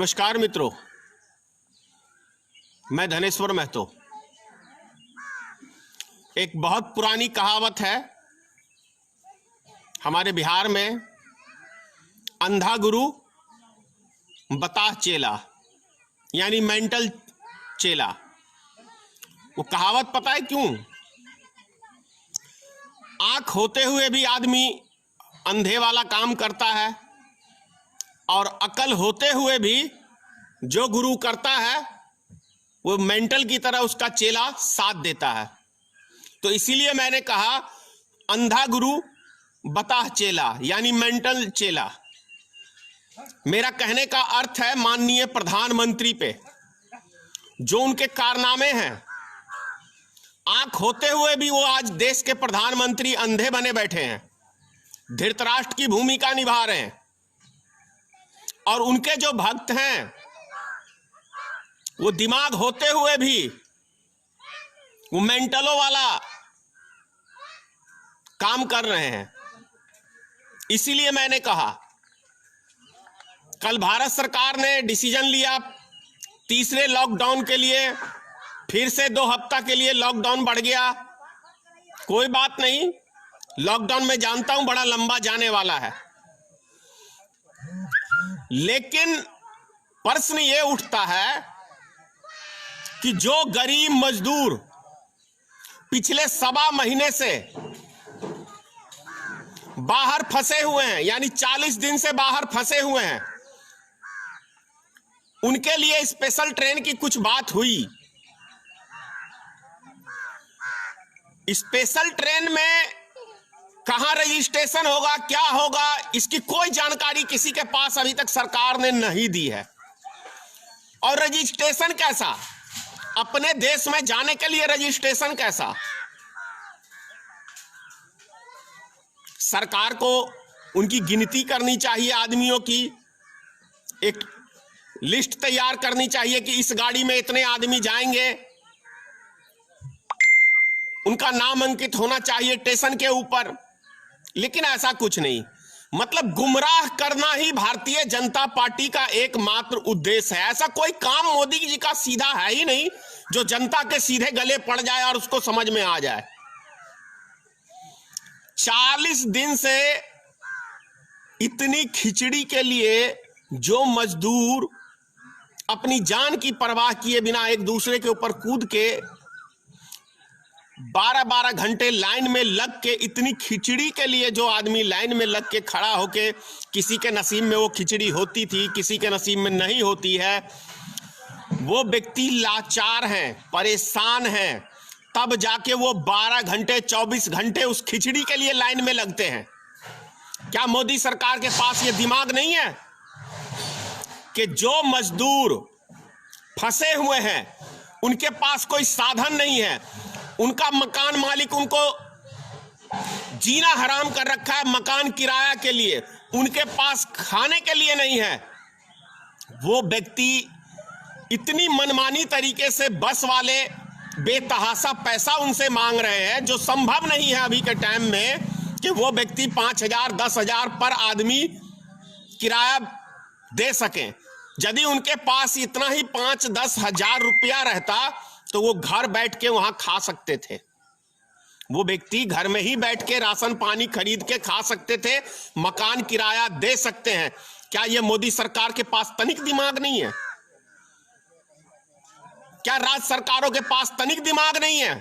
नमस्कार मित्रों, मैं धनेश्वर महतो। एक बहुत पुरानी कहावत है हमारे बिहार में, अंधा गुरु बताह चेला, यानी मेंटल चेला। वो कहावत पता है क्यों? आंख होते हुए भी आदमी अंधे वाला काम करता है और अकल होते हुए भी जो गुरु करता है वो मेंटल की तरह उसका चेला साथ देता है। तो इसीलिए मैंने कहा अंधा गुरु बताह चेला, यानी मेंटल चेला। मेरा कहने का अर्थ है माननीय प्रधानमंत्री पे जो उनके कारनामे हैं, आंख होते हुए भी वो आज देश के प्रधानमंत्री अंधे बने बैठे हैं, धृतराष्ट्र की भूमिका निभा रहे हैं। और उनके जो भक्त हैं वो दिमाग होते हुए भी वो मेंटलों वाला काम कर रहे हैं। इसीलिए मैंने कहा कल भारत सरकार ने डिसीजन लिया तीसरे लॉकडाउन के लिए, फिर से 2 हफ्ता के लिए लॉकडाउन बढ़ गया। कोई बात नहीं, लॉकडाउन में जानता हूं बड़ा लंबा जाने वाला है, लेकिन प्रश्न ये उठता है कि जो गरीब मजदूर पिछले 1.25 महीने से बाहर फंसे हुए हैं, यानी 40 दिन से बाहर फंसे हुए हैं, उनके लिए स्पेशल ट्रेन की कुछ बात हुई। स्पेशल ट्रेन में कहां रजिस्ट्रेशन होगा, क्या होगा, इसकी कोई जानकारी किसी के पास अभी तक सरकार ने नहीं दी है। और रजिस्ट्रेशन कैसा, अपने देश में जाने के लिए रजिस्ट्रेशन कैसा? सरकार को उनकी गिनती करनी चाहिए, आदमियों की एक लिस्ट तैयार करनी चाहिए कि इस गाड़ी में इतने आदमी जाएंगे, उनका नाम अंकित होना चाहिए स्टेशन के ऊपर। लेकिन ऐसा कुछ नहीं, मतलब गुमराह करना ही भारतीय जनता पार्टी का एकमात्र उद्देश्य है। ऐसा कोई काम मोदी जी का सीधा है ही नहीं जो जनता के सीधे गले पड़ जाए और उसको समझ में आ जाए। 40 दिन से इतनी खिचड़ी के लिए जो मजदूर अपनी जान की परवाह किए बिना एक दूसरे के ऊपर कूद के 12-12 घंटे लाइन में लग के, इतनी खिचड़ी के लिए जो आदमी लाइन में लग के खड़ा होके, किसी के नसीब में वो खिचड़ी होती थी, किसी के नसीब में नहीं होती है, वो व्यक्ति लाचार हैं, परेशान हैं, तब जाके वो 12 घंटे 24 घंटे उस खिचड़ी के लिए लाइन में लगते हैं। क्या मोदी सरकार के पास ये दिमाग नहीं है कि जो मजदूर फंसे हुए हैं उनके पास कोई साधन नहीं है, उनका मकान मालिक उनको जीना हराम कर रखा है मकान किराया के लिए, उनके पास खाने के लिए नहीं है, वो व्यक्ति इतनी मनमानी तरीके से बस वाले बेतहाशा पैसा उनसे मांग रहे हैं जो संभव नहीं है अभी के टाइम में कि वो व्यक्ति 5,000 10,000 पर आदमी किराया दे सकें। यदि उनके पास इतना ही 5-10 हजार रुपया रहता तो वो घर बैठ के वहां खा सकते थे, वो व्यक्ति घर में ही बैठ के राशन पानी खरीद के खा सकते थे, मकान किराया दे सकते हैं। क्या ये मोदी सरकार के पास तनिक दिमाग नहीं है? क्या राज्य सरकारों के पास तनिक दिमाग नहीं है?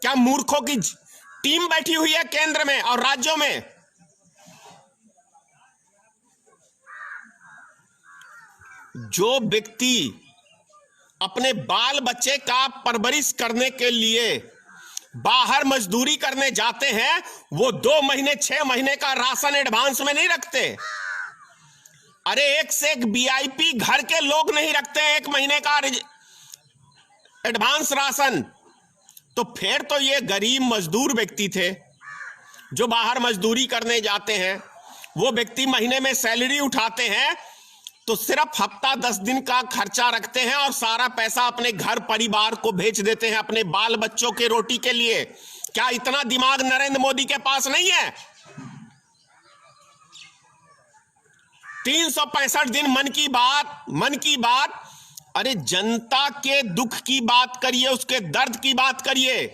क्या मूर्खों की टीम बैठी हुई है केंद्र में और राज्यों में? जो व्यक्ति अपने बाल बच्चे का परवरिश करने के लिए बाहर मजदूरी करने जाते हैं, वो 2 महीने 6 महीने का राशन एडवांस में नहीं रखते। अरे एक से एक वीआईपी घर के लोग नहीं रखते 1 महीने का एडवांस राशन। तो फिर तो ये गरीब मजदूर व्यक्ति थे जो बाहर मजदूरी करने जाते हैं, वो व्यक्ति महीने में सैलरी उठाते हैं तो सिर्फ हफ्ता 10 दिन का खर्चा रखते हैं और सारा पैसा अपने घर परिवार को भेज देते हैं अपने बाल बच्चों के रोटी के लिए। क्या इतना दिमाग नरेंद्र मोदी के पास नहीं है? 365 दिन मन की बात। अरे जनता के दुख की बात करिए, उसके दर्द की बात करिए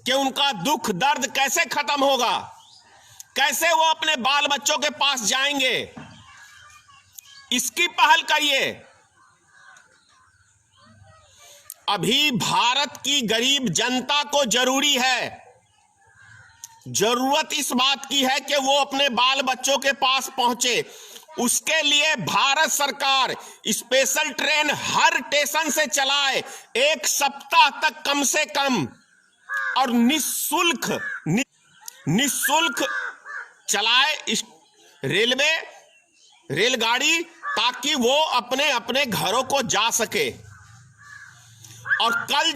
कि उनका दुख दर्द कैसे खत्म होगा, कैसे वो अपने बाल बच्चों के पास जाएंगे, इसकी पहल करिए। अभी भारत की गरीब जनता को जरूरी है, जरूरत इस बात की है कि वो अपने बाल बच्चों के पास पहुंचे। उसके लिए भारत सरकार स्पेशल ट्रेन हर स्टेशन से चलाए, 1 सप्ताह तक कम से कम, और निःशुल्क चलाए रेलगाड़ी, ताकि वो अपने अपने घरों को जा सके। और कल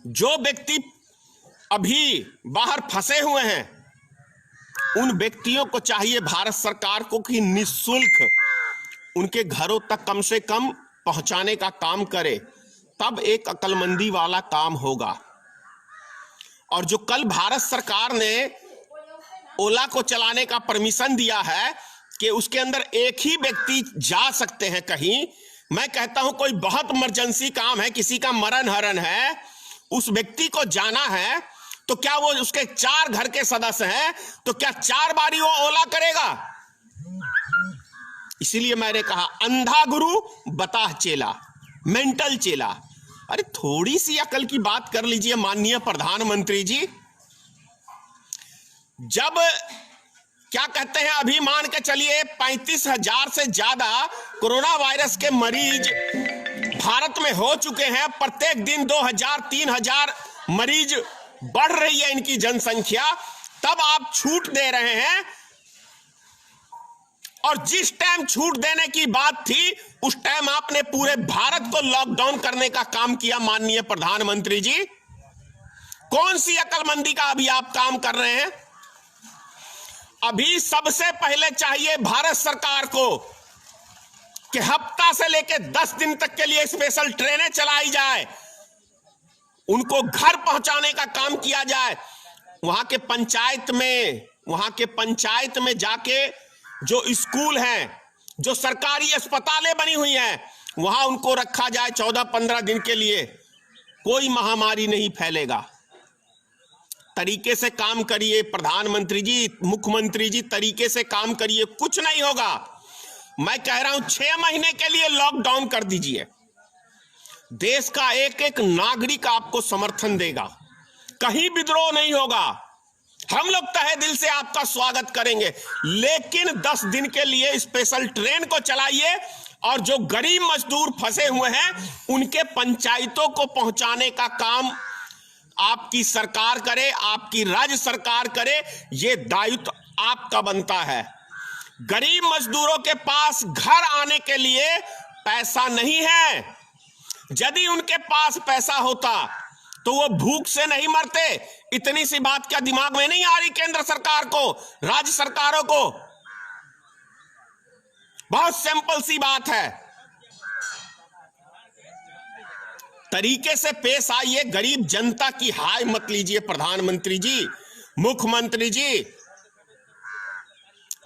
जो व्यक्ति अभी बाहर फंसे हुए हैं, उन व्यक्तियों को चाहिए भारत सरकार को कि निःशुल्क उनके घरों तक कम से कम पहुंचाने का काम करे, तब एक अक्लमंदी वाला काम होगा। और जो कल भारत सरकार ने ओला को चलाने का परमिशन दिया है कि उसके अंदर एक ही व्यक्ति जा सकते हैं कहीं, मैं कहता हूं कोई बहुत इमरजेंसी काम है, किसी का मरण हरण है, उस व्यक्ति को जाना है, तो क्या वो उसके 4 घर के सदस्य हैं, तो क्या 4 बारी वो ओला करेगा? इसीलिए मैंने कहा अंधा गुरु बताह चेला, मेंटल चेला। अरे थोड़ी सी अकल की बात कर लीजिए माननीय प्रधानमंत्री जी। जब क्या कहते हैं, अभी मान के चलिए 35,000 से ज्यादा कोरोना वायरस के मरीज भारत में हो चुके हैं, प्रत्येक दिन 2,000-3,000 मरीज बढ़ रही है इनकी जनसंख्या, तब आप छूट दे रहे हैं। और जिस टाइम छूट देने की बात थी, उस टाइम आपने पूरे भारत को लॉकडाउन करने का काम किया माननीय प्रधानमंत्री जी। कौन सी अक्लमंदी का अभी आप काम कर रहे हैं? अभी सबसे पहले चाहिए भारत सरकार को कि हफ्ता से लेकर 10 दिन तक के लिए स्पेशल ट्रेनें चलाई जाए, उनको घर पहुंचाने का काम किया जाए। वहां के पंचायत में जाके जो स्कूल हैं, जो सरकारी अस्पतालें बनी हुई हैं, वहां उनको रखा जाए 14-15 दिन के लिए। कोई महामारी नहीं फैलेगा। तरीके से काम करिए प्रधानमंत्री जी, मुख्यमंत्री जी, तरीके से काम करिए, कुछ नहीं होगा। मैं कह रहा हूं 6 महीने के लिए लॉकडाउन कर दीजिए, देश का एक एक नागरिक आपको समर्थन देगा, कहीं विद्रोह नहीं होगा, हम लोग तहे दिल से आपका स्वागत करेंगे। लेकिन 10 दिन के लिए स्पेशल ट्रेन को चलाइए, और जो गरीब मजदूर फंसे हुए हैं उनके पंचायतों को पहुंचाने का काम आपकी सरकार करे, आपकी राज्य सरकार करे। ये दायित्व आपका बनता है। गरीब मजदूरों के पास घर आने के लिए पैसा नहीं है। यदि उनके पास पैसा होता तो वो भूख से नहीं मरते। इतनी सी बात क्या दिमाग में नहीं आ रही केंद्र सरकार को, राज्य सरकारों को? बहुत सिंपल सी बात है। तरीके से पेश आइए, गरीब जनता की हाय मत लीजिए प्रधानमंत्री जी, मुख्यमंत्री जी।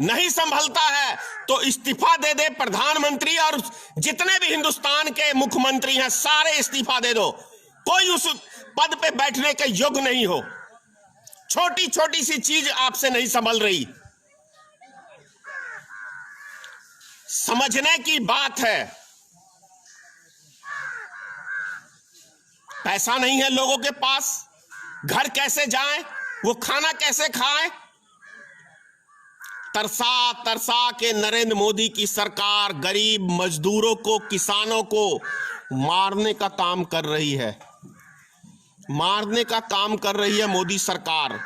नहीं संभलता है तो इस्तीफा दे दे प्रधानमंत्री, और जितने भी हिंदुस्तान के मुख्यमंत्री हैं सारे इस्तीफा दे दो। कोई उस पद पे बैठने के योग्य नहीं हो। छोटी छोटी सी चीज आपसे नहीं संभल रही। समझने की बात है। पैसा नहीं है लोगों के पास, घर कैसे जाएं, वो खाना कैसे खाएं? तरसा तरसा के नरेंद्र मोदी की सरकार गरीब मजदूरों को, किसानों को मारने का काम कर रही है, मारने का काम कर रही है मोदी सरकार।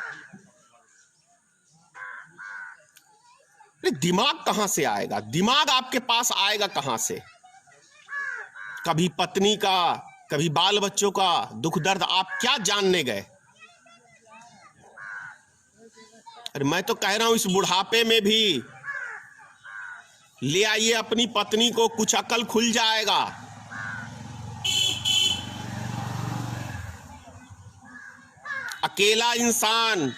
दिमाग कहां से आएगा? दिमाग आपके पास आएगा कहां से? कभी पत्नी का, कभी बाल बच्चों का दुख दर्द आप क्या जानने गए? अरे मैं तो कह रहा हूं इस बुढ़ापे में भी ले आइए अपनी पत्नी को, कुछ अकल खुल जाएगा। अकेला इंसान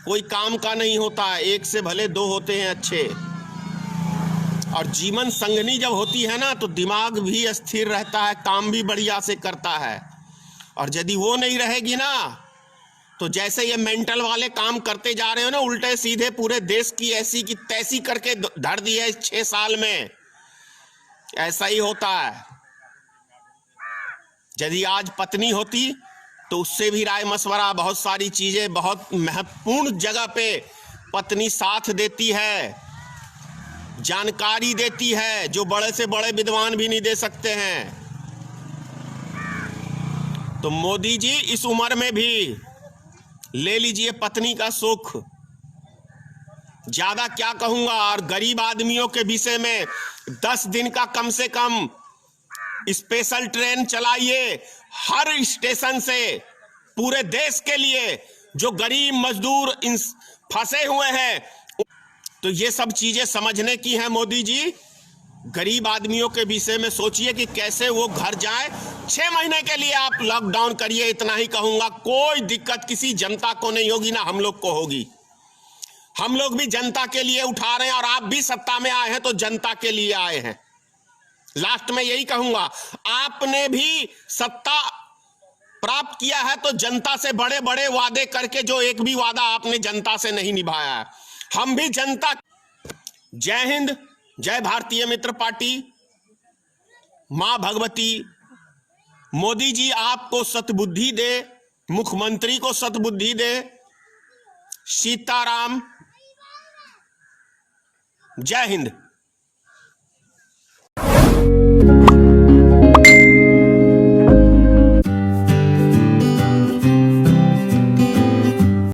कोई काम का नहीं होता, एक से भले 2 होते हैं अच्छे। और जीवन संगनी जब होती है ना तो दिमाग भी स्थिर रहता है, काम भी बढ़िया से करता है। और यदि वो नहीं रहेगी ना तो जैसे ये मेंटल वाले काम करते जा रहे हो ना, उल्टे सीधे पूरे देश की ऐसी की तैसी करके धर दी है 6 साल में, ऐसा ही होता है। यदि आज पत्नी होती तो उससे भी राय मशवरा, बहुत सारी चीजें, बहुत महत्वपूर्ण जगह पे पत्नी साथ देती है, जानकारी देती है, जो बड़े से बड़े विद्वान भी नहीं दे सकते हैं। तो मोदी जी इस उम्र में भी ले लीजिए पत्नी का सुख, ज्यादा क्या कहूंगा। और गरीब आदमियों के विषय में 10 दिन का कम से कम स्पेशल ट्रेन चलाइए हर स्टेशन से, पूरे देश के लिए, जो गरीब मजदूर फंसे हुए हैं। तो ये सब चीजें समझने की हैं मोदी जी। गरीब आदमियों के विषय में सोचिए कि कैसे वो घर जाए। 6 महीने के लिए आप लॉकडाउन करिए, इतना ही कहूंगा। कोई दिक्कत किसी जनता को नहीं होगी, ना हम लोग को होगी। हम लोग भी जनता के लिए उठा रहे हैं, और आप भी सत्ता में आए हैं तो जनता के लिए आए हैं। लास्ट में यही कहूंगा, आपने भी सत्ता प्राप्त किया है तो जनता से बड़े बड़े वादे करके, जो एक भी वादा आपने जनता से नहीं निभाया है। हम भी जनता। जय हिंद, जय भारतीय मित्र पार्टी, मां भगवती। मोदी जी आपको सतबुद्धि दे, मुख्यमंत्री को सतबुद्धि दे। सीताराम, जय हिंद।